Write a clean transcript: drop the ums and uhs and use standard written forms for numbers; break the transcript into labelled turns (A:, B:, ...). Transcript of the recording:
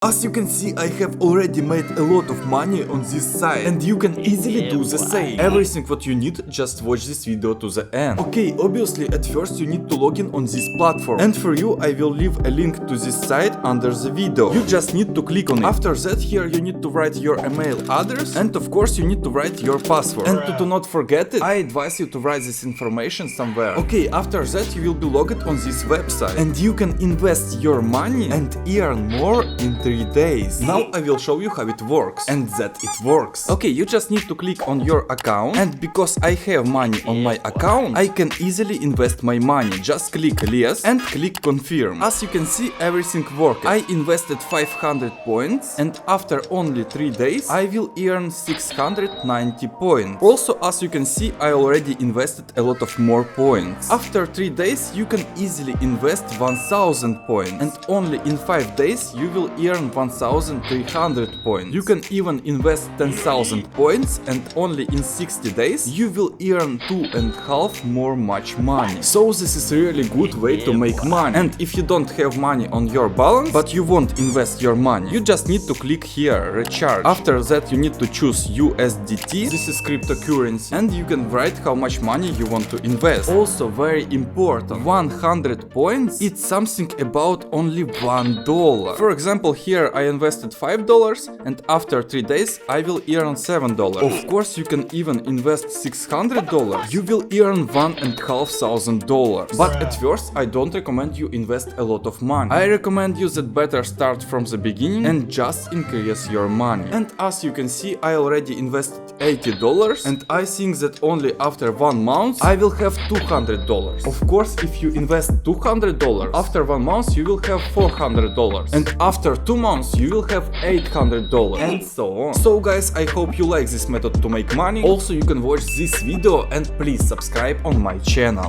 A: As you can see, I have already made a lot of money on this site, and you can easily do the same. Everything what you need, just watch this video to the end. Okay, obviously at first you need to log in on this platform, and for you I will leave a link to this site under the video. You just need to click on it. After that, here you need to write your email address, and of course you need to write your password. And to do not forget it, I advise you to write this information somewhere. Okay, after that you will be logged on this website, and you can invest your money and earn more in 3 days. Now I will show you how it works, and that it works. Okay, you just need to click on your account, and because I have money on my account, I can easily invest my money. Just click yes and click confirm. As you can see, everything worked. I invested 500 points, and after only 3 days I will earn 690 points. Also, as you can see, I already invested a lot of more points. After 3 days you can easily invest 1000 points, and only in 5 days you will earn 1300 points. You can even invest 10,000 points, and only in 60 days you will earn 2.5 more much money. So this is really good way to make money. And if you don't have money on your balance, but you won't invest your money, you just need to click here recharge. After that you need to choose USDT, this is cryptocurrency, and you can write how much money you want to invest. Also very important, 100 points, it's something about only $1. For example, here I invested $5, and after 3 days I will earn $7. Of course you can even invest $600, you will earn $1,500. But at first I don't recommend you invest a lot of money. I recommend you that better start from the beginning and just increase your money. And as you can see, I already invested $80, and I think that only after 1 month I will have $200. Of course, if you invest $200, after 1 month you will have $400, and after 2 months you will have $800, and so on. So guys, I hope you like this method to make money. Also, you can watch this video, and please subscribe on my channel.